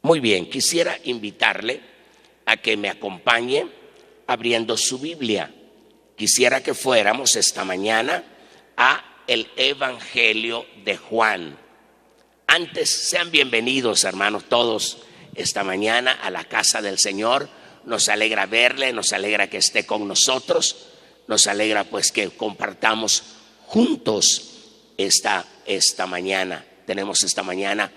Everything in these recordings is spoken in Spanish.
Muy bien, quisiera invitarle a que me acompañe abriendo su Biblia. Quisiera que fuéramos esta mañana a el Evangelio de Juan. Antes, sean bienvenidos, hermanos, todos esta mañana a la casa del Señor. Nos alegra verle, nos alegra que esté con nosotros, nos alegra pues que compartamos juntos esta mañana. Tenemos esta mañana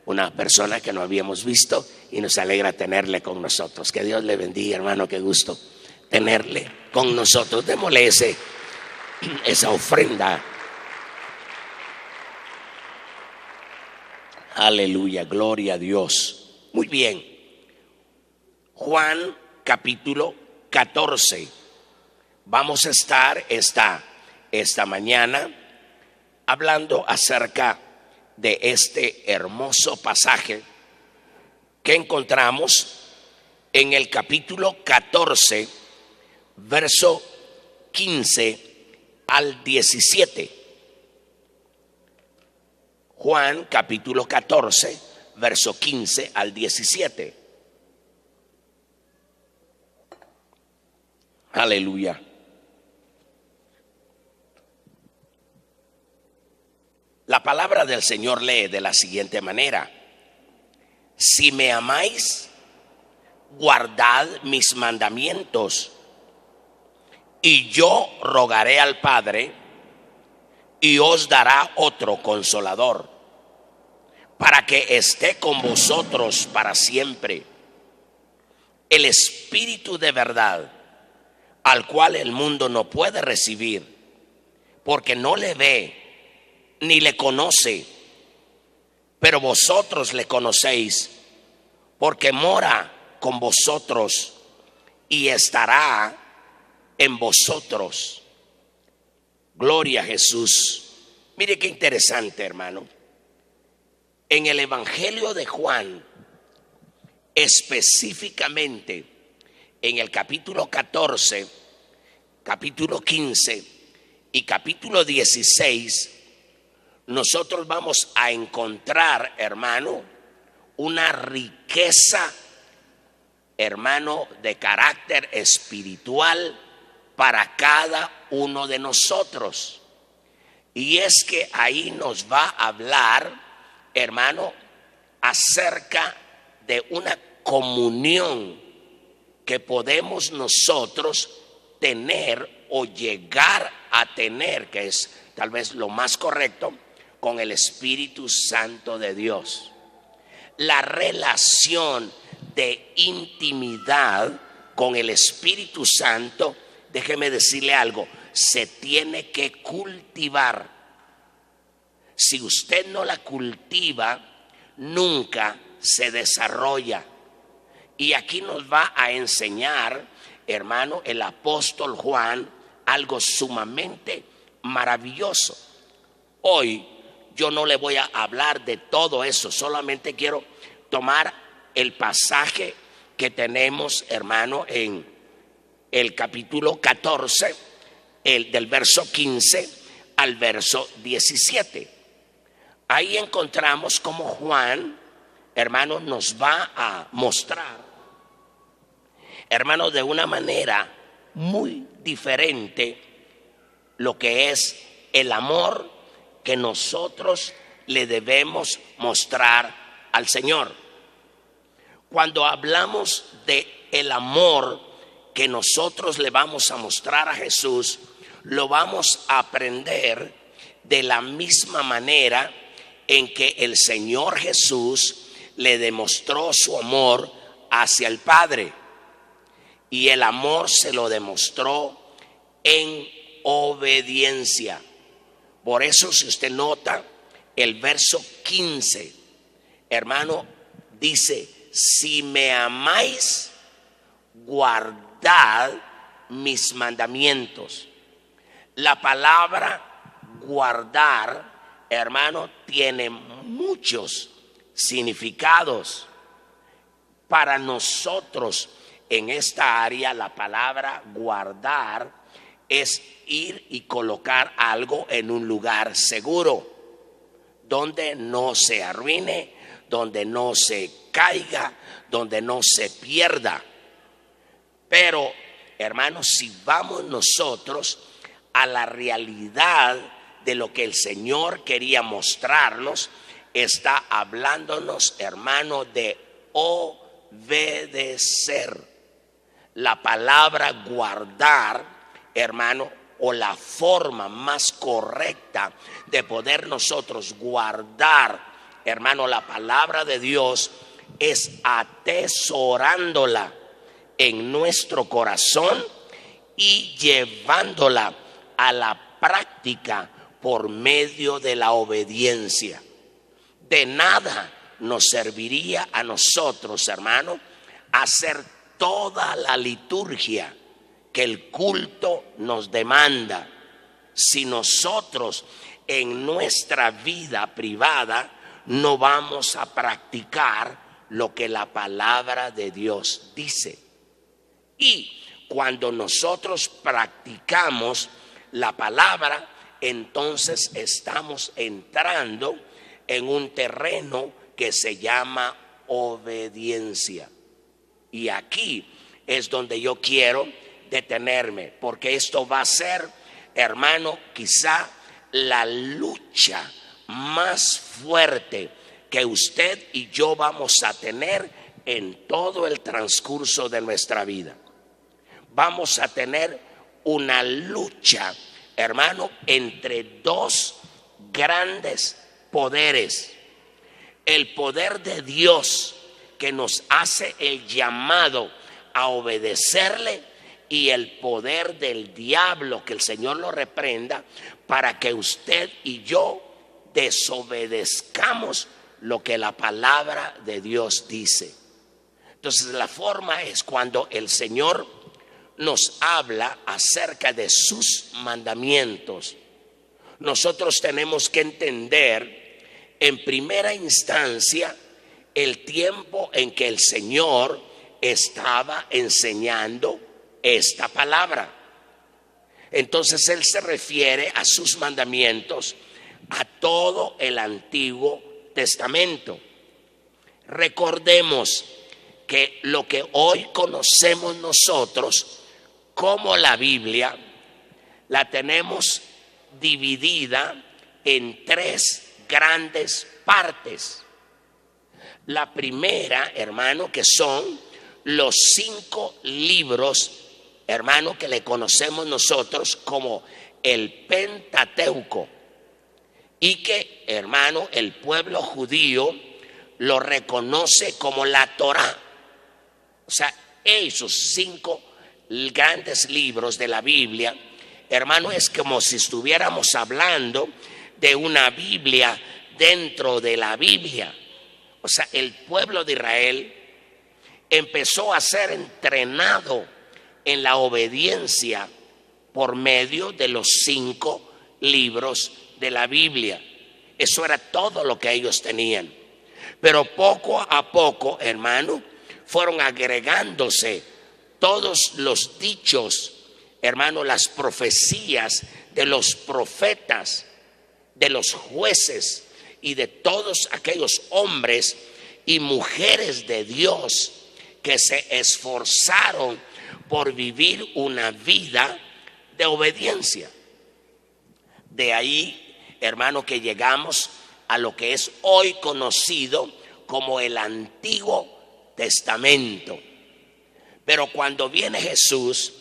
una persona que no habíamos visto y nos alegra tenerle con nosotros. Que Dios le bendiga, hermano, qué gusto tenerle con nosotros. Démosle esa ofrenda. Aleluya, gloria a Dios. Muy bien. Juan capítulo 14. Vamos a estar esta mañana hablando acerca de este hermoso pasaje que encontramos en el capítulo 14, verso 15 al 17. Juan capítulo 14, verso 15 al 17. Aleluya. La palabra del Señor lee de la siguiente manera: si me amáis, guardad mis mandamientos, y yo rogaré al Padre, y os dará otro consolador, para que esté con vosotros para siempre, el Espíritu de verdad, al cual el mundo no puede recibir, porque no le ve ni le conoce, pero vosotros le conocéis, porque mora con vosotros y estará en vosotros. Gloria a Jesús. Mire qué interesante, hermano. En el Evangelio de Juan, específicamente en el capítulo 14, capítulo 15 y capítulo 16, nosotros vamos a encontrar, hermano, una riqueza, hermano, de carácter espiritual para cada uno de nosotros. Y es que ahí nos va a hablar, hermano, acerca de una comunión que podemos nosotros tener o llegar a tener, que es tal vez lo más correcto, con el Espíritu Santo de Dios. La relación de intimidad con el Espíritu Santo, déjeme decirle algo, se tiene que cultivar. Si usted no la cultiva, nunca se desarrolla. Y aquí nos va a enseñar, hermano, el apóstol Juan algo sumamente maravilloso. Hoy yo no le voy a hablar de todo eso, solamente quiero tomar el pasaje que tenemos, hermano, en el capítulo 14, del verso 15 al verso 17. Ahí encontramos cómo Juan, hermano, nos va a mostrar, hermano, de una manera muy diferente lo que es el amor que nosotros le debemos mostrar al Señor. Cuando hablamos de el amor que nosotros le vamos a mostrar a Jesús, lo vamos a aprender de la misma manera en que el Señor Jesús le demostró su amor hacia el Padre. Y el amor se lo demostró en obediencia. Por eso, si usted nota, el verso 15, hermano, dice: si me amáis, guardad mis mandamientos. La palabra guardar, hermano, tiene muchos significados. Para nosotros en esta área, la palabra guardar es ir y colocar algo en un lugar seguro, donde no se arruine, donde no se caiga, donde no se pierda. Pero, hermanos, si vamos nosotros a la realidad de lo que el Señor quería mostrarnos, está hablándonos, hermano, de obedecer. La palabra guardar, hermano, o la forma más correcta de poder nosotros guardar, hermano, la palabra de Dios es atesorándola en nuestro corazón y llevándola a la práctica por medio de la obediencia. De nada nos serviría a nosotros, hermano, hacer toda la liturgia que el culto nos demanda si nosotros en nuestra vida privada no vamos a practicar lo que la palabra de Dios dice. Y cuando nosotros practicamos la palabra, entonces estamos entrando en un terreno que se llama obediencia. Y aquí es donde yo quiero detenerme, porque esto va a ser, hermano, quizá la lucha más fuerte que usted y yo vamos a tener en todo el transcurso de nuestra vida. Vamos a tener una lucha, hermano, entre dos grandes poderes. El poder de Dios, que nos hace el llamado a obedecerle, y el poder del diablo, que el Señor lo reprenda, para que usted y yo desobedezcamos lo que la palabra de Dios dice. Entonces la forma es cuando el Señor nos habla acerca de sus mandamientos. Nosotros tenemos que entender en primera instancia el tiempo en que el Señor estaba enseñando esta palabra. Entonces Él se refiere a sus mandamientos a todo el Antiguo Testamento. Recordemos que lo que hoy conocemos nosotros como la Biblia, la tenemos dividida en tres grandes partes. La primera, hermano, que son los 5 libros, hermano, que le conocemos nosotros como el Pentateuco, y que, hermano, el pueblo judío lo reconoce como la Torá. O sea, esos 5 grandes libros de la Biblia, hermano, es como si estuviéramos hablando de una Biblia dentro de la Biblia. O sea, el pueblo de Israel empezó a ser entrenado en la obediencia por medio de los 5 libros de la Biblia. Eso era todo lo que ellos tenían. Pero poco a poco, hermano, fueron agregándose todos los dichos, hermano, las profecías de los profetas, de los jueces y de todos aquellos hombres y mujeres de Dios que se esforzaron por vivir una vida de obediencia. De ahí, hermano, que llegamos a lo que es hoy conocido como el Antiguo Testamento. Pero cuando viene Jesús,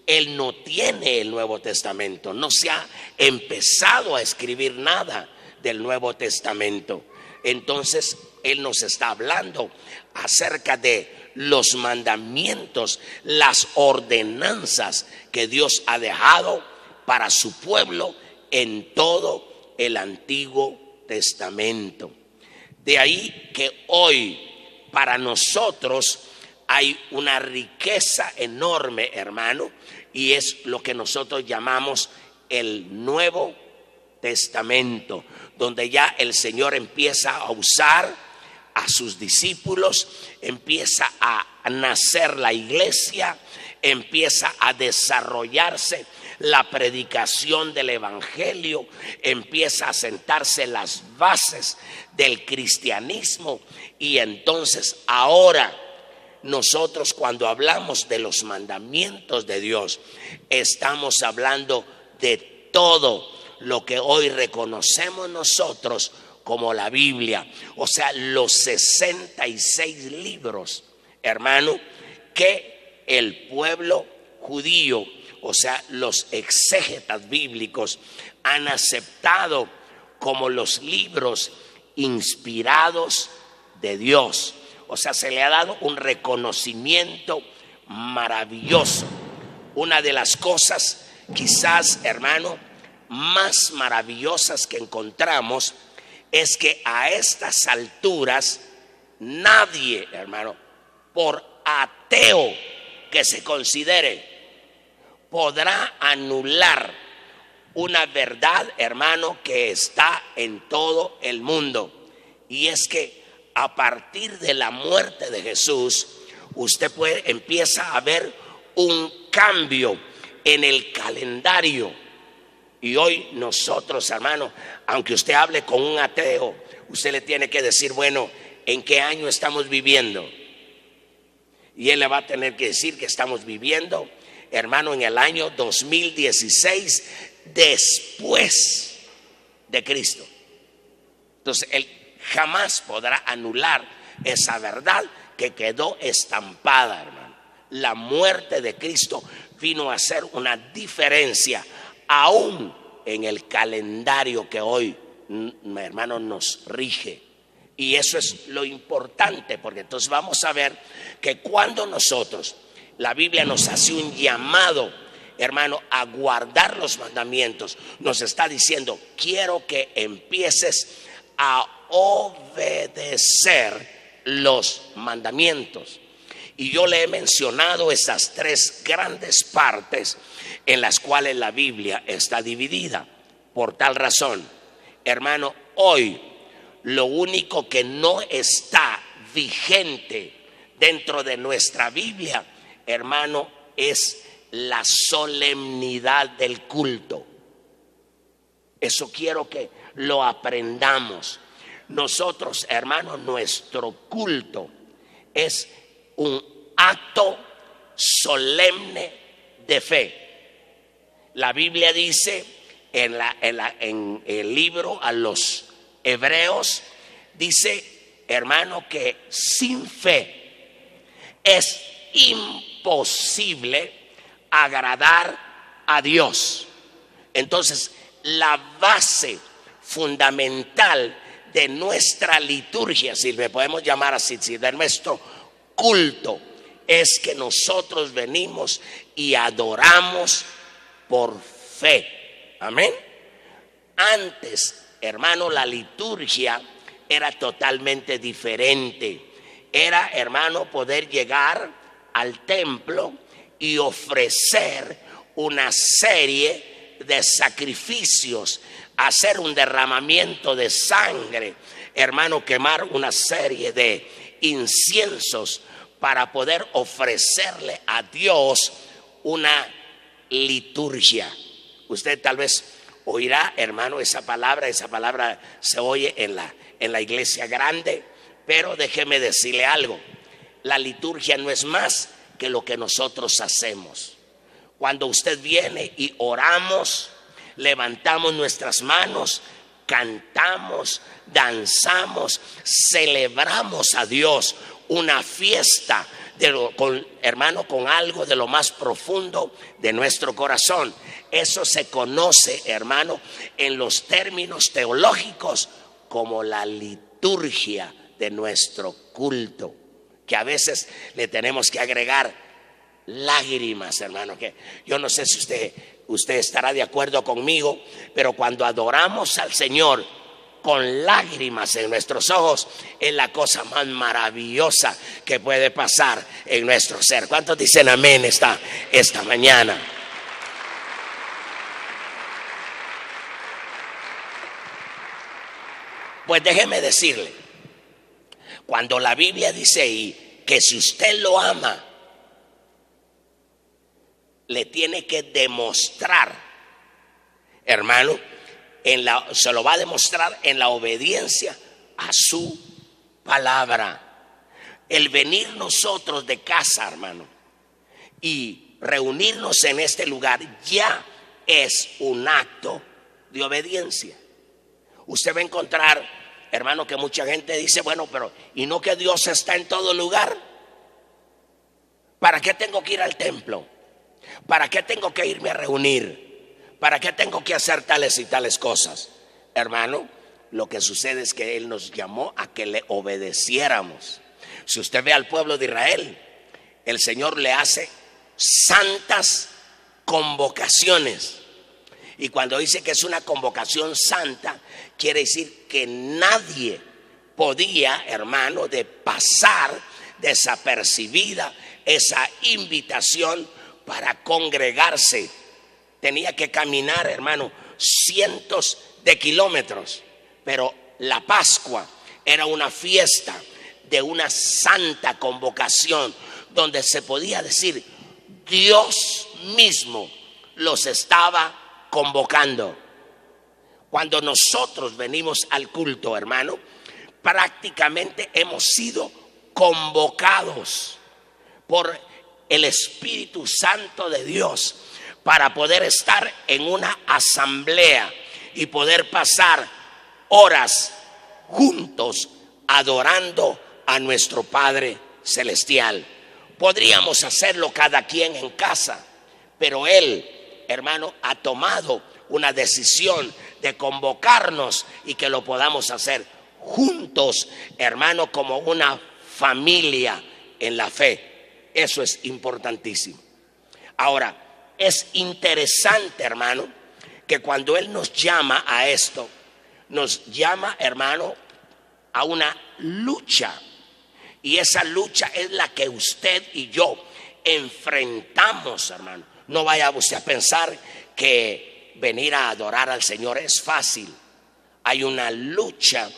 Él no tiene el Nuevo Testamento, no se ha empezado a escribir nada del Nuevo Testamento. Entonces Él nos está hablando acerca de los mandamientos, las ordenanzas que Dios ha dejado para su pueblo en todo el Antiguo Testamento. De ahí que hoy para nosotros hay una riqueza enorme, hermano, y es lo que nosotros llamamos el Nuevo Testamento, donde ya el Señor empieza a usar a sus discípulos, empieza a nacer la iglesia, empieza a desarrollarse la predicación del evangelio, empieza a sentarse las bases del cristianismo. Y entonces ahora nosotros, cuando hablamos de los mandamientos de Dios, estamos hablando de todo lo que hoy reconocemos nosotros como la Biblia, o sea, los 66 libros, hermano, que el pueblo judío, o sea, los exégetas bíblicos, han aceptado como los libros inspirados de Dios. O sea, se le ha dado un reconocimiento maravilloso. Una de las cosas, quizás, hermano, más maravillosas que encontramos es que a estas alturas nadie, hermano, por ateo que se considere, podrá anular una verdad, hermano, que está en todo el mundo. Y es que a partir de la muerte de Jesús, usted empieza a ver un cambio en el calendario. Y hoy nosotros, hermano, aunque usted hable con un ateo, usted le tiene que decir, bueno, ¿en qué año estamos viviendo? Y él le va a tener que decir que estamos viviendo, hermano, en el año 2016 después de Cristo. Entonces, él jamás podrá anular esa verdad que quedó estampada, hermano. La muerte de Cristo vino a hacer una diferencia aún en el calendario que hoy, hermano, nos rige. Y eso es lo importante, porque entonces vamos a ver que cuando nosotros, la Biblia nos hace un llamado, hermano, a guardar los mandamientos, nos está diciendo, quiero que empieces a obedecer los mandamientos. Y yo le he mencionado esas tres grandes partes en las cuales la Biblia está dividida. Por tal razón, hermano, hoy lo único que no está vigente dentro de nuestra Biblia, hermano, es la solemnidad del culto. Eso quiero que lo aprendamos. Nosotros, hermano, nuestro culto es un acto solemne de fe. La Biblia dice en el libro a los Hebreos, dice, hermano, que sin fe es imposible agradar a Dios. Entonces, la base fundamental de nuestra liturgia, si le podemos llamar así, si de nuestro culto, es que nosotros venimos y adoramos por fe. Amén. Antes, hermano, la liturgia era totalmente diferente. Era, hermano, poder llegar al templo y ofrecer una serie de sacrificios, hacer un derramamiento de sangre, hermano, quemar una serie de inciensos para poder ofrecerle a Dios una liturgia. Usted tal vez oirá, hermano, esa palabra se oye en la iglesia grande, pero déjeme decirle algo, la liturgia no es más que lo que nosotros hacemos. Cuando usted viene y oramos, levantamos nuestras manos, cantamos, danzamos, celebramos a Dios, una fiesta hermano, con algo de lo más profundo de nuestro corazón. Eso se conoce, hermano, en los términos teológicos como la liturgia de nuestro culto, que a veces le tenemos que agregar lágrimas, hermano, que yo no sé si usted estará de acuerdo conmigo, pero cuando adoramos al Señor con lágrimas en nuestros ojos, es la cosa más maravillosa que puede pasar en nuestro ser. ¿Cuántos dicen amén esta mañana? Pues déjeme decirle, cuando la Biblia dice ahí que si usted lo ama, le tiene que demostrar, hermano, se lo va a demostrar en la obediencia a su palabra. El venir nosotros de casa, hermano, y reunirnos en este lugar ya es un acto de obediencia. Usted va a encontrar, hermano, que mucha gente dice, bueno, pero ¿y no que Dios está en todo lugar? ¿Para qué tengo que ir al templo? ¿Para qué tengo que irme a reunir? ¿Para qué tengo que hacer tales y tales cosas? Hermano, lo que sucede es que Él nos llamó a que le obedeciéramos. Si usted ve al pueblo de Israel, el Señor le hace santas convocaciones. Y cuando dice que es una convocación santa, quiere decir que nadie podía, hermano, de pasar desapercibida esa invitación para congregarse. Tenía que caminar, hermano, cientos de kilómetros. Pero la Pascua era una fiesta de una santa convocación, donde se podía decir, Dios mismo los estaba convocando. Cuando nosotros venimos al culto, hermano, prácticamente hemos sido convocados por el Espíritu Santo de Dios para poder estar en una asamblea y poder pasar horas juntos adorando a nuestro Padre Celestial. Podríamos hacerlo cada quien en casa, pero Él, hermano, ha tomado una decisión de convocarnos y que lo podamos hacer juntos, hermano, como una familia en la fe. Eso es importantísimo. Ahora, es interesante, hermano, que cuando Él nos llama a esto, nos llama, hermano, a una lucha. Y esa lucha es la que usted y yo enfrentamos, hermano. No vaya usted a pensar que venir a adorar al Señor es fácil. Hay una lucha,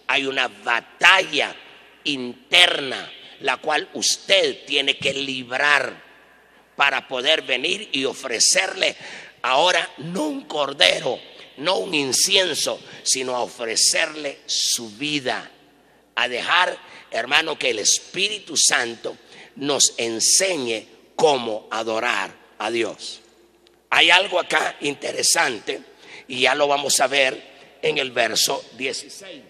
hay una batalla interna, la cual usted tiene que librar para poder venir y ofrecerle ahora no un cordero, no un incienso, sino a ofrecerle su vida, a dejar, hermano, que el Espíritu Santo nos enseñe cómo adorar a Dios. Hay algo acá interesante y ya lo vamos a ver en el verso 16.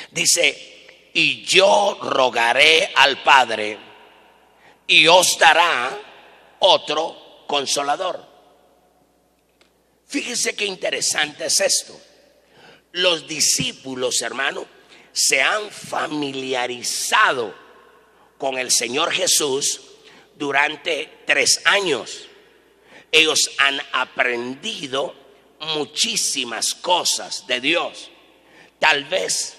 Dice, y yo rogaré al Padre y os dará otro consolador. Fíjese qué interesante es esto. Los discípulos, hermano, se han familiarizado con el Señor Jesús durante 3 años. Ellos han aprendido muchísimas cosas de Dios. Tal vez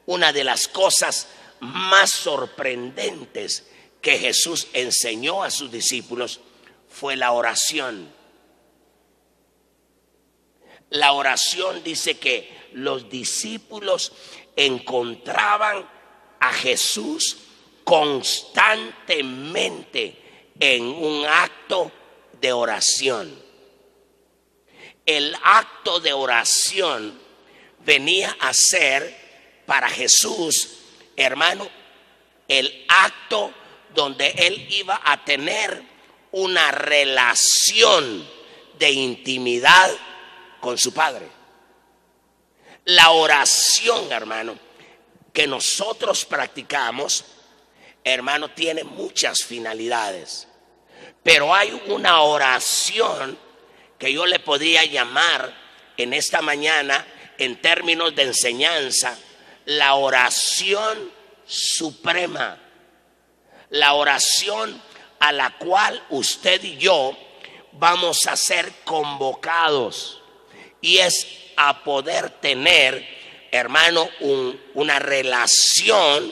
una de las cosas más sorprendentes que Jesús enseñó a sus discípulos fue la oración. La oración dice que los discípulos encontraban a Jesús constantemente en un acto de oración. El acto de oración venía a ser para Jesús, hermano, el acto donde Él iba a tener una relación de intimidad con su Padre. La oración, hermano, que nosotros practicamos, hermano, tiene muchas finalidades. Pero hay una oración que yo le podría llamar en esta mañana, en términos de enseñanza, la oración suprema. La oración a la cual usted y yo vamos a ser convocados. Y es a poder tener, hermano, una relación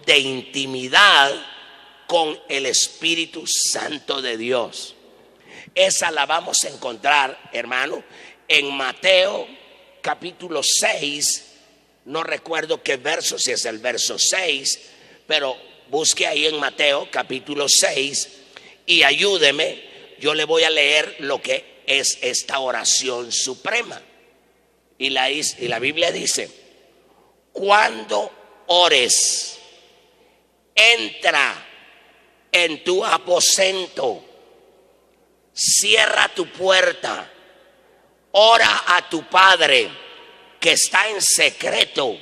de intimidad con el Espíritu Santo de Dios. Esa la vamos a encontrar, hermano, en Mateo capítulo 6. No recuerdo qué verso, si es el verso 6, pero busque ahí en Mateo capítulo 6 y ayúdeme, yo le voy a leer lo que es esta oración suprema. Y la Biblia dice: cuando ores, entra en tu aposento, cierra tu puerta, ora a tu Padre que está en secreto,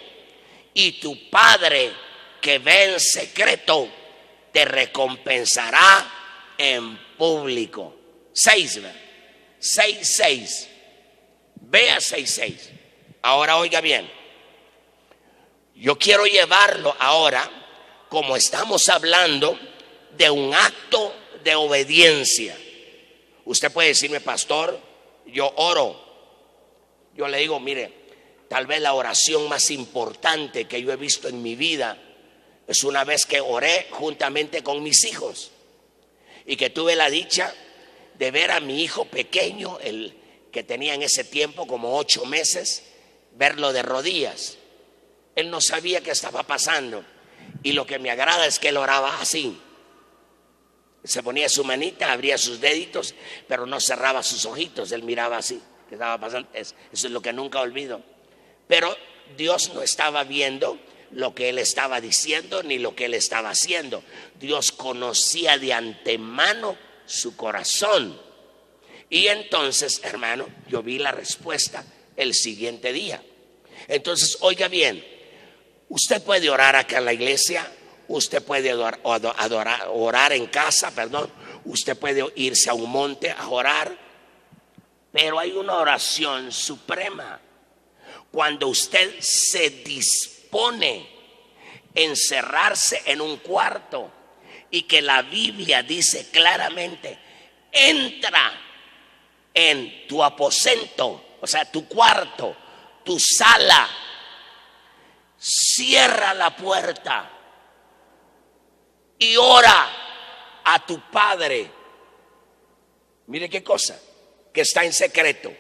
y tu Padre que ve en secreto te recompensará en público. 6, 6. Vea 6. Ahora oiga bien, yo quiero llevarlo ahora, como estamos hablando de un acto de obediencia. Usted puede decirme: pastor, yo oro. Yo le digo: mire, tal vez la oración más importante que yo he visto en mi vida es una vez que oré juntamente con mis hijos, y que tuve la dicha de ver a mi hijo pequeño, el que tenía en ese tiempo como 8 meses, verlo de rodillas. Él no sabía qué estaba pasando, y lo que me agrada es que él oraba así. Se ponía su manita, abría sus deditos, pero no cerraba sus ojitos. Él miraba así, ¿qué estaba pasando? Eso es lo que nunca olvido. Pero Dios no estaba viendo lo que él estaba diciendo ni lo que él estaba haciendo. Dios conocía de antemano su corazón. Y entonces, hermano, yo vi la respuesta el siguiente día. Entonces, oiga bien, usted puede orar acá en la iglesia, usted puede orar en casa, usted puede irse a un monte a orar, pero hay una oración suprema. Cuando usted se dispone a encerrarse en un cuarto, y que la Biblia dice claramente: entra en tu aposento, o sea, tu cuarto, tu sala, cierra la puerta y ora a tu Padre. Mire qué cosa, que está en secreto,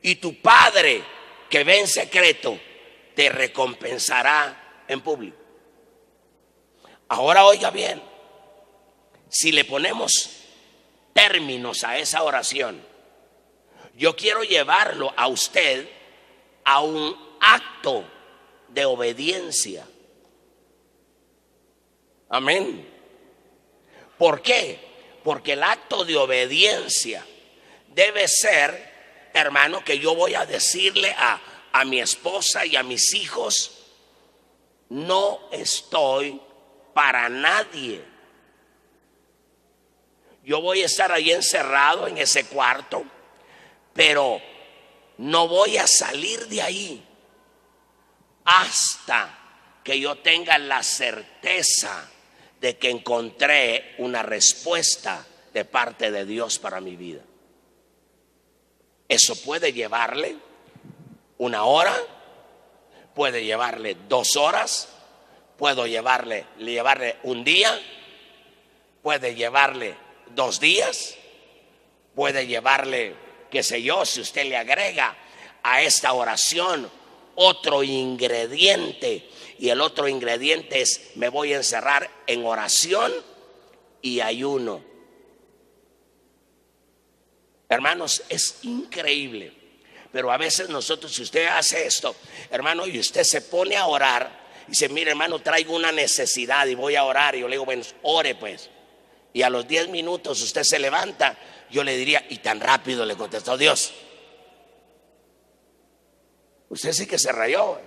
y tu Padre que ve en secreto te recompensará en público. Ahora oiga bien, si le ponemos términos a esa oración, yo quiero llevarlo a usted a un acto de obediencia. Amén. ¿Por qué? Porque el acto de obediencia debe ser, hermano, que yo voy a decirle a mi esposa y a mis hijos: no estoy para nadie. Yo voy a estar ahí encerrado en ese cuarto, pero no voy a salir de ahí hasta que yo tenga la certeza de que encontré una respuesta de parte de Dios para mi vida. Eso puede llevarle 1 hora, puede llevarle 2 horas, puedo llevarle 1 día, puede llevarle 2 días, puede llevarle, qué sé yo, si usted le agrega a esta oración otro ingrediente, y el otro ingrediente es: me voy a encerrar en oración y ayuno. Hermanos, es increíble, pero a veces nosotros, si usted hace esto, hermano, y usted se pone a orar y dice: mire, hermano, traigo una necesidad y voy a orar, y yo le digo: bueno, ore pues. Y a los 10 minutos usted se levanta, yo le diría: y tan rápido le contestó Dios. Usted sí que se rayó.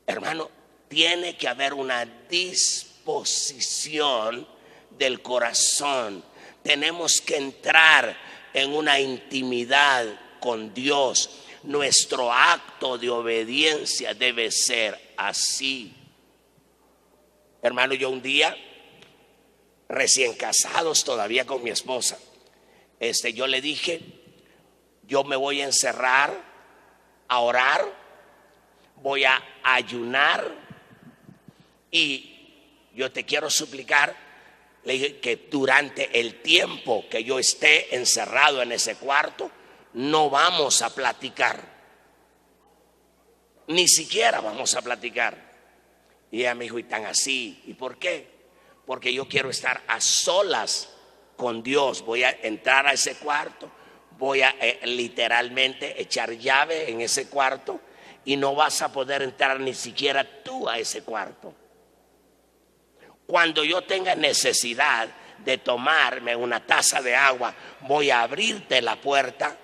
Hermano, tiene que haber una disposición del corazón. Tenemos que entrar en una intimidad con Dios. Nuestro acto de obediencia debe ser así. Hermano, yo un día, recién casados todavía con mi esposa, yo le dije: yo me voy a encerrar a orar, voy a ayunar, y yo te quiero suplicar, le dije, que durante el tiempo que yo esté encerrado en ese cuarto no vamos a platicar, ni siquiera vamos a platicar. Y ella me dijo: ¿y tan así? ¿Y por qué? porque yo quiero estar a solas con Dios. Voy a entrar a ese cuarto, voy a literalmente echar llave en ese cuarto y no vas a poder entrar ni siquiera tú a ese cuarto. Cuando yo tenga necesidad de tomarme una taza de agua, voy a abrirte la puerta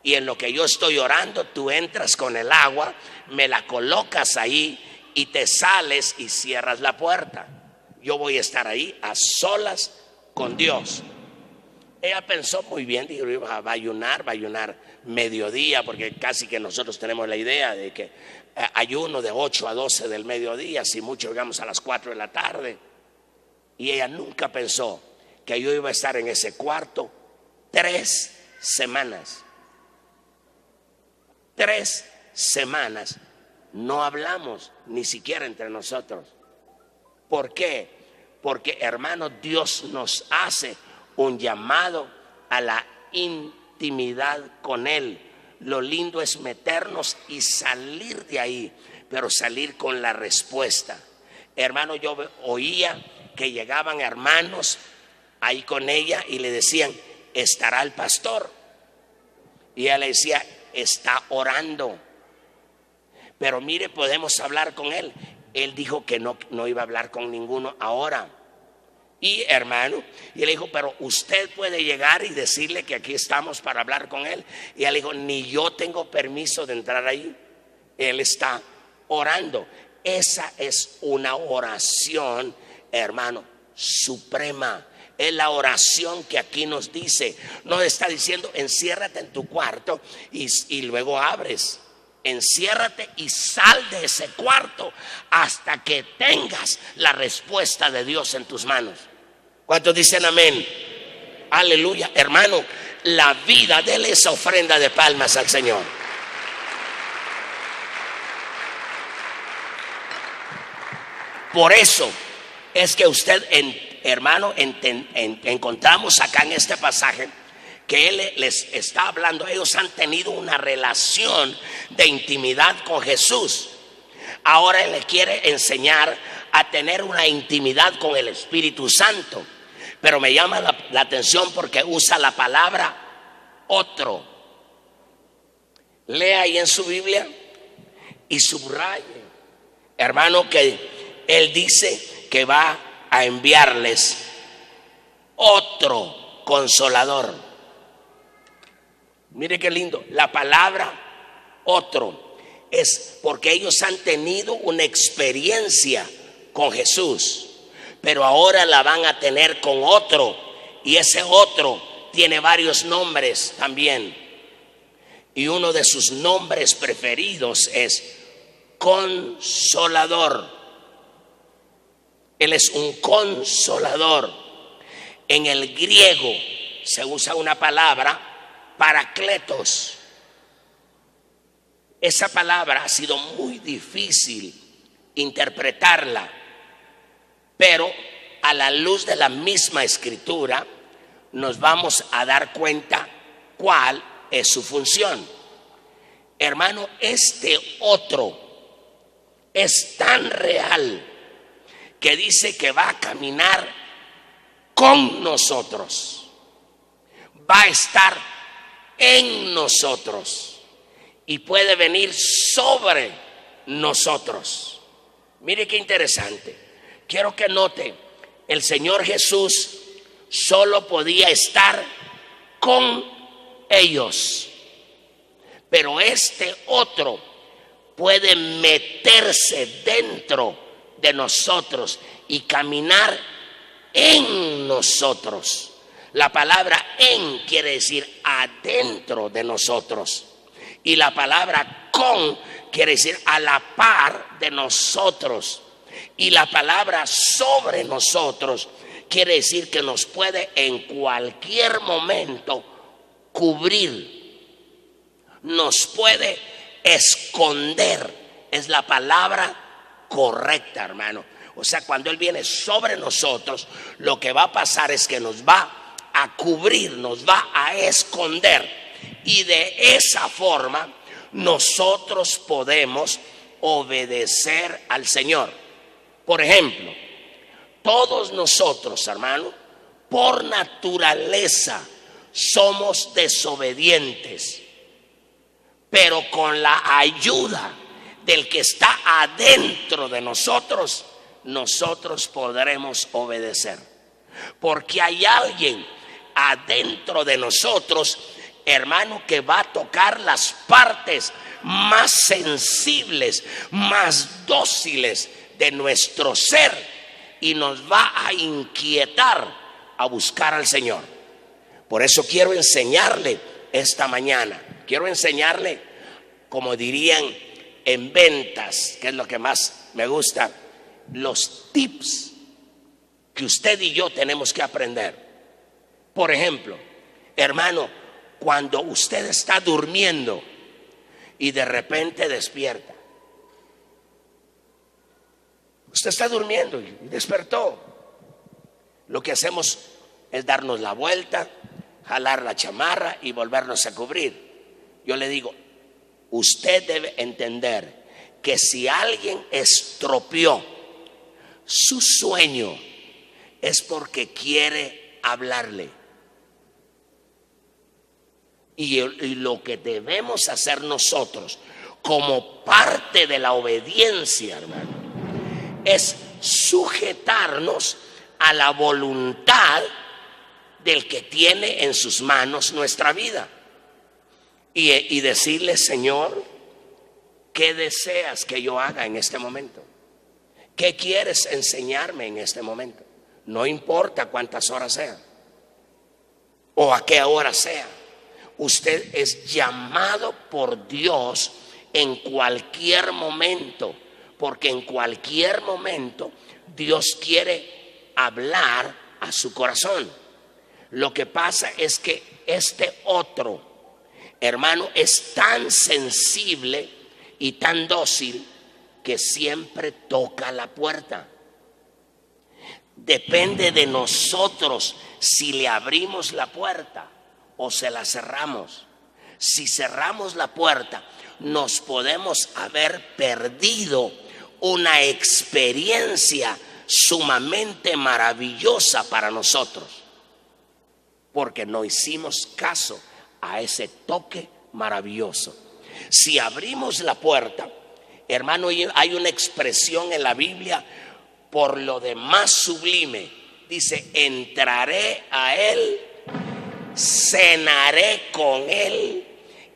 y en lo que yo estoy orando, tú entras con el agua, me la colocas ahí y te sales y cierras la puerta. Yo voy a estar ahí a solas con Dios. Ella pensó muy bien, dijo, va a ayunar mediodía, porque casi que nosotros tenemos la idea de que ayuno de 8 a 12 del mediodía, si mucho llegamos a las 4 de la tarde. Y ella nunca pensó que yo iba a estar en ese cuarto 3 semanas. 3 semanas no hablamos ni siquiera entre nosotros. ¿Por qué? Porque, hermano, Dios nos hace un llamado a la intimidad con Él. Lo lindo es meternos y salir de ahí, pero salir con la respuesta. Hermano, yo oía que llegaban hermanos ahí con ella y le decían, ¿estará el pastor? Y ella le decía, está orando. Pero mire, podemos hablar con él. Él dijo que no iba a hablar con ninguno ahora. Y hermano, y le dijo, pero usted puede llegar y decirle que aquí estamos para hablar con él. Y él dijo, ni yo tengo permiso de entrar ahí. Él está orando. Esa es una oración, hermano, suprema. Es la oración que aquí nos dice. No está diciendo enciérrate en tu cuarto y luego abres. Enciérrate y sal de ese cuarto hasta que tengas la respuesta de Dios en tus manos. ¿Cuántos dicen amén? Aleluya. Hermano, la vida, dele esa ofrenda de palmas al Señor. Por eso es que usted, hermano, encontramos acá en este pasaje que Él les está hablando. Ellos han tenido una relación de intimidad con Jesús. Ahora Él les quiere enseñar a tener una intimidad con el Espíritu Santo. Pero me llama la atención porque usa la palabra otro. Lea ahí en su Biblia y subraye, hermano, que Él dice que va a enviarles otro consolador. Mire qué lindo, la palabra otro es porque ellos han tenido una experiencia con Jesús, pero ahora la van a tener con otro, y ese otro tiene varios nombres también, y uno de sus nombres preferidos es Consolador. Él es un consolador. En el griego se usa una palabra Paracletos. Esa palabra ha sido muy difícil interpretarla, pero a la luz de la misma escritura nos vamos a dar cuenta cuál es su función. Hermano, este otro es tan real que dice que va a caminar con nosotros, va a estar en nosotros y puede venir sobre nosotros. Mire qué interesante. Quiero que note, el Señor Jesús solo podía estar con ellos, pero este otro puede meterse dentro de nosotros y caminar en nosotros. La palabra en quiere decir adentro de nosotros, y la palabra con quiere decir a la par de nosotros, y la palabra sobre nosotros quiere decir que nos puede en cualquier momento cubrir, nos puede esconder. Es la palabra correcta, hermano. O sea, cuando Él viene sobre nosotros, lo que va a pasar es que nos va a cubrir, nos va a esconder, y de esa forma nosotros podemos obedecer al Señor. Por ejemplo, todos nosotros, hermano, por naturaleza somos desobedientes, pero con la ayuda del que está adentro de nosotros, nosotros podremos obedecer. Porque hay alguien adentro de nosotros, hermano, que va a tocar las partes más sensibles, más dóciles de nuestro ser y nos va a inquietar a buscar al Señor. Por eso quiero enseñarle esta mañana, quiero enseñarle, como dirían en ventas, que es lo que más me gusta, los tips que usted y yo tenemos que aprender. Por ejemplo, hermano, cuando usted está durmiendo y de repente despierta, usted está durmiendo y despertó, lo que hacemos es darnos la vuelta, jalar la chamarra y volvernos a cubrir. Yo le digo, usted debe entender que si alguien estropeó su sueño es porque quiere hablarle. Y lo que debemos hacer nosotros como parte de la obediencia, hermano, es sujetarnos a la voluntad del que tiene en sus manos nuestra vida y decirle: Señor, ¿qué deseas que yo haga en este momento? ¿Qué quieres enseñarme en este momento? No importa cuántas horas sean o a qué hora sea. Usted es llamado por Dios en cualquier momento, porque en cualquier momento Dios quiere hablar a su corazón. Lo que pasa es que este otro, hermano, es tan sensible y tan dócil que siempre toca la puerta. Depende de nosotros si le abrimos la puerta o se la cerramos. Si cerramos la puerta, nos podemos haber perdido una experiencia sumamente maravillosa para nosotros, porque no hicimos caso a ese toque maravilloso. Si abrimos la puerta, hermano, hay una expresión en la Biblia por lo demás sublime. Dice: entraré a él, cenaré con él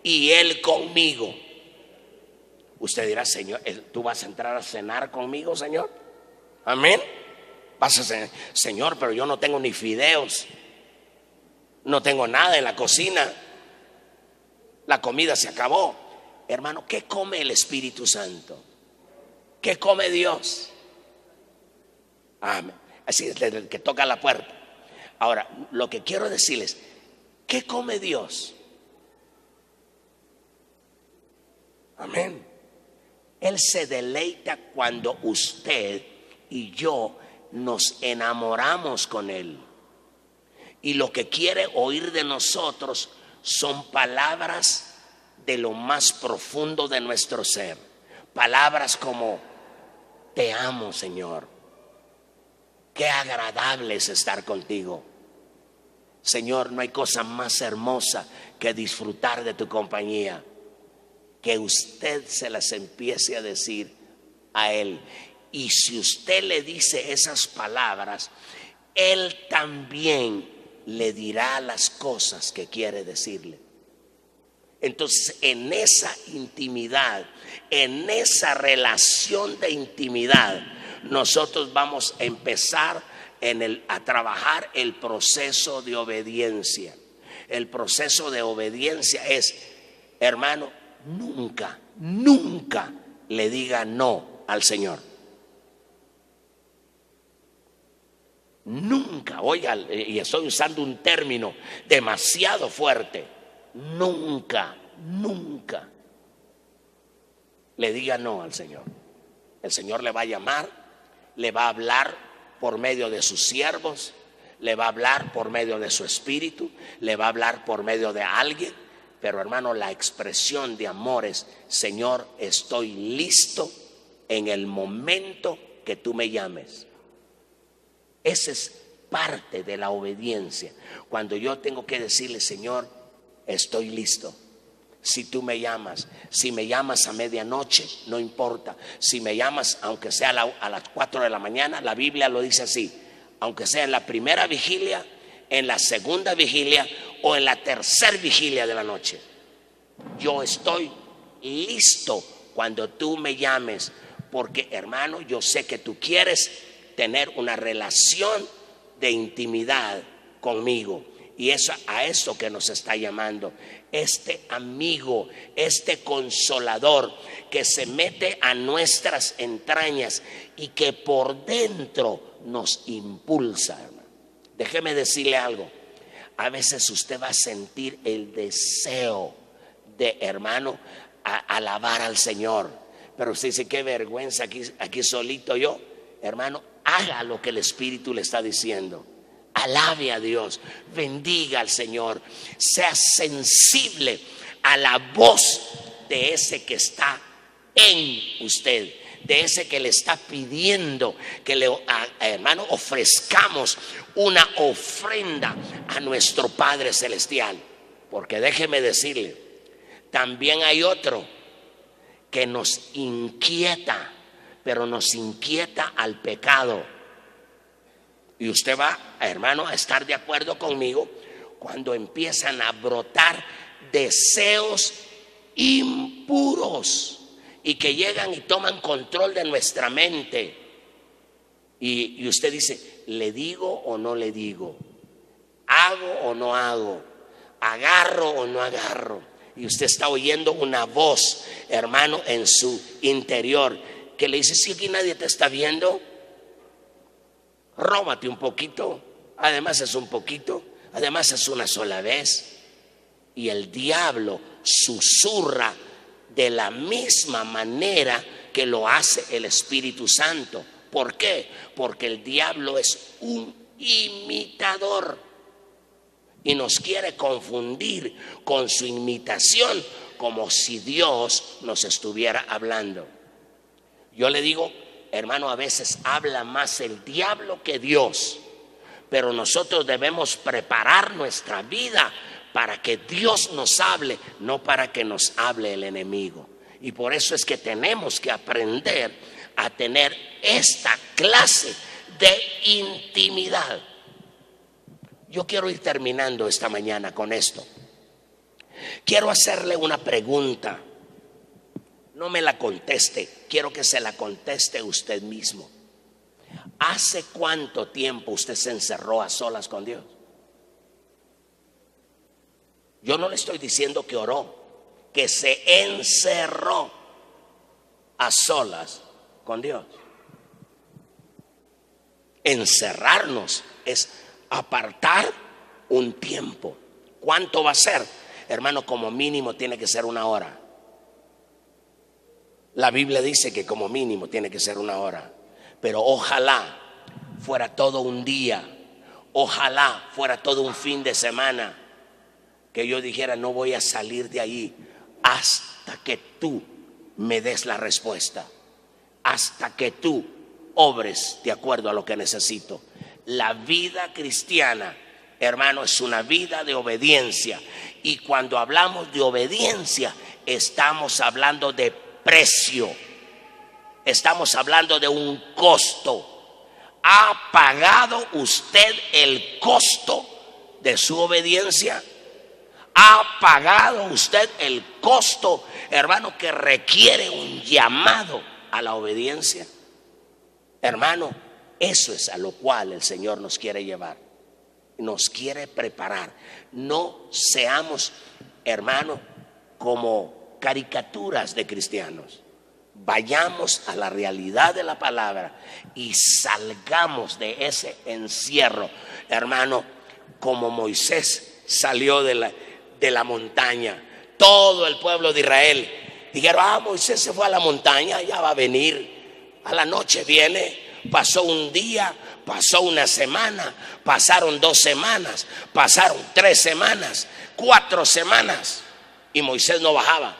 y él conmigo. Usted dirá: Señor, ¿tú vas a entrar a cenar conmigo, Señor? Amén. Vas a cenar, Señor, pero yo no tengo ni fideos, no tengo nada en la cocina, la comida se acabó. Hermano, ¿qué come el Espíritu Santo? ¿Qué come Dios? Amén. Así es, el que toca la puerta. Ahora, lo que quiero decirles, ¿qué come Dios? Amén. Él se deleita cuando usted y yo nos enamoramos con Él. Y lo que quiere oír de nosotros son palabras de lo más profundo de nuestro ser. Palabras como: te amo, Señor. Qué agradable es estar contigo. Señor, no hay cosa más hermosa que disfrutar de tu compañía. Que usted se las empiece a decir a Él. Y si usted le dice esas palabras, Él también le dirá las cosas que quiere decirle. Entonces, en esa intimidad, en esa relación de intimidad, nosotros vamos a empezar a trabajar el proceso de obediencia. El proceso de obediencia es, hermano, nunca le diga no al Señor. Nunca, oiga, y estoy usando un término demasiado fuerte. Nunca le diga no al Señor. El Señor le va a llamar, le va a hablar por medio de sus siervos, le va a hablar por medio de su espíritu, le va a hablar por medio de alguien. Pero hermano, la expresión de amor es: Señor, estoy listo en el momento que tú me llames. Esa es parte de la obediencia. Cuando yo tengo que decirle, Señor, estoy listo. Si tú me llamas, si me llamas a medianoche, no importa. Si me llamas, aunque sea a las 4 de la mañana, la Biblia lo dice así. Aunque sea en la primera vigilia, en la segunda vigilia o en la tercera vigilia de la noche. Yo estoy listo cuando tú me llames. Porque, hermano, yo sé que tú quieres tener una relación de intimidad conmigo. Y es a eso que nos está llamando. Este amigo, este consolador que se mete a nuestras entrañas y que por dentro nos impulsa, hermano. Déjeme decirle algo. A veces usted va a sentir el deseo de, hermano, alabar al Señor. Pero usted dice, qué vergüenza, aquí solito yo. Hermano, haga lo que el Espíritu le está diciendo. Alabe a Dios, bendiga al Señor, sea sensible a la voz de ese que está en usted, de ese que le está pidiendo que hermano, ofrezcamos una ofrenda a nuestro Padre Celestial. Porque déjeme decirle, también hay otro que nos inquieta, pero nos inquieta al pecado. Y usted va, hermano, a estar de acuerdo conmigo cuando empiezan a brotar deseos impuros y que llegan y toman control de nuestra mente. Y usted dice, ¿le digo o no le digo? ¿Hago o no hago? ¿Agarro o no agarro? Y usted está oyendo una voz, hermano, en su interior que le dice, si aquí nadie te está viendo, róbate un poquito, además es un poquito, además es una sola vez. Y el diablo susurra de la misma manera que lo hace el Espíritu Santo. ¿Por qué? Porque el diablo es un imitador y nos quiere confundir con su imitación, como si Dios nos estuviera hablando. Yo le digo, hermano, a veces habla más el diablo que Dios, pero nosotros debemos preparar nuestra vida para que Dios nos hable, no para que nos hable el enemigo. Y por eso es que tenemos que aprender a tener esta clase de intimidad. Yo quiero ir terminando esta mañana con esto. Quiero hacerle una pregunta. No me la conteste, quiero que se la conteste usted mismo. ¿Hace cuánto tiempo usted se encerró a solas con Dios? Yo no le estoy diciendo que oró, que se encerró a solas con Dios. Encerrarnos es apartar un tiempo. ¿Cuánto va a ser? Hermano, como mínimo tiene que ser 1 hora. La Biblia dice que como mínimo tiene que ser 1 hora. Pero ojalá fuera todo un día. Ojalá fuera todo un fin de semana. Que yo dijera, no voy a salir de ahí hasta que tú me des la respuesta. Hasta que tú obres de acuerdo a lo que necesito. La vida cristiana, hermano, es una vida de obediencia. Y cuando hablamos de obediencia, estamos hablando de precio. Estamos hablando de un costo. ¿Ha pagado usted el costo de su obediencia? ¿Ha pagado usted el costo, hermano, que requiere un llamado a la obediencia? Hermano, eso es a lo cual el Señor nos quiere llevar. Nos quiere preparar. No seamos, hermano, como caricaturas de cristianos. Vayamos a la realidad de la palabra y salgamos de ese encierro, hermano, como Moisés salió de la montaña. Todo el pueblo de Israel dijeron, Moisés se fue a la montaña, ya va a venir, a la noche viene. Pasó un día, pasó una semana, pasaron 2 semanas, pasaron 3 semanas, 4 semanas y Moisés no bajaba.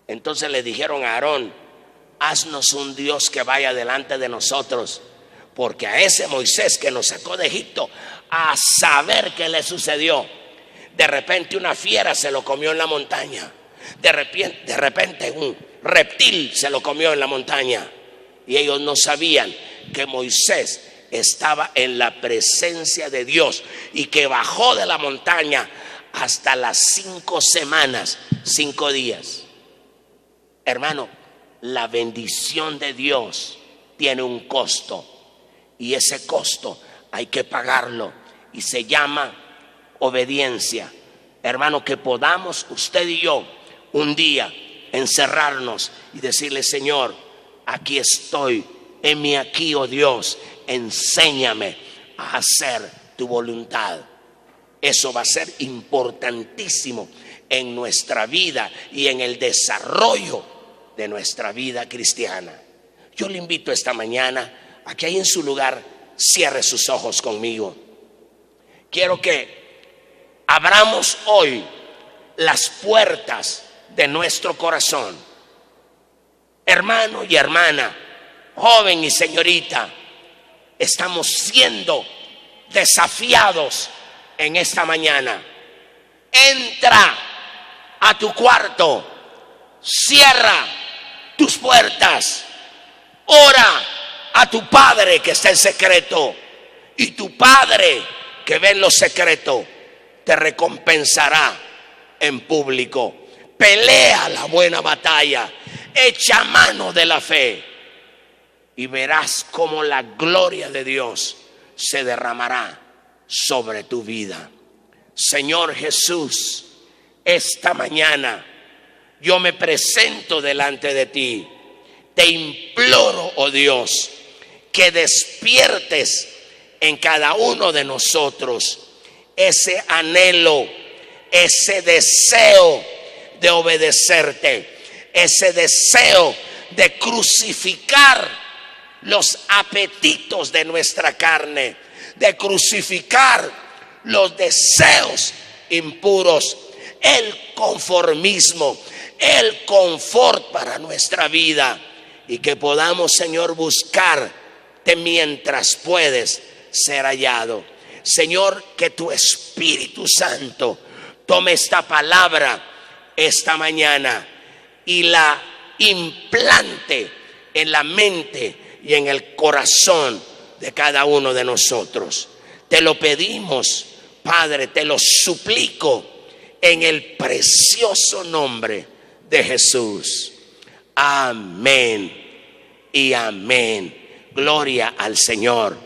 Entonces le dijeron a Aarón, haznos un Dios que vaya delante de nosotros, porque a ese Moisés que nos sacó de Egipto, a saber qué le sucedió. De repente una fiera se lo comió en la montaña. De repente un reptil se lo comió en la montaña. Y ellos no sabían que Moisés estaba en la presencia de Dios y que bajó de la montaña hasta las 5 semanas, 5 días. Hermano, la bendición de Dios tiene un costo y ese costo hay que pagarlo y se llama obediencia. Hermano, que podamos usted y yo un día encerrarnos y decirle: Señor, aquí estoy, heme aquí, oh Dios, enséñame a hacer tu voluntad. Eso va a ser importantísimo en nuestra vida y en el desarrollo de nuestra vida cristiana. Yo le invito esta mañana a que ahí en su lugar cierre sus ojos conmigo. Quiero que abramos hoy las puertas de nuestro corazón. Hermano y hermana, joven y señorita, estamos siendo desafiados en esta mañana. Entra a tu cuarto, cierra tus puertas, ora a tu Padre que está en secreto, y tu Padre que ve en lo secreto te recompensará en público. Pelea la buena batalla, echa mano de la fe y verás cómo la gloria de Dios se derramará sobre tu vida. Señor Jesús, esta mañana yo me presento delante de ti. Te imploro, oh Dios, que despiertes en cada uno de nosotros ese anhelo, ese deseo de obedecerte, ese deseo de crucificar los apetitos de nuestra carne, de crucificar los deseos impuros, el conformismo, el confort para nuestra vida, y que podamos, Señor, buscarte mientras puedes ser hallado. Señor, que tu Espíritu Santo tome esta palabra esta mañana y la implante en la mente y en el corazón de cada uno de nosotros. Te lo pedimos, Padre, te lo suplico en el precioso nombre de Jesús. Amén y amén. Gloria al Señor.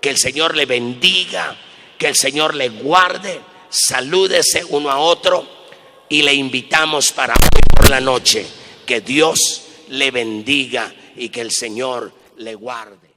Que el Señor le bendiga, que el Señor le guarde. Salúdese uno a otro y le invitamos para hoy por la noche. Que Dios le bendiga y que el Señor le guarde.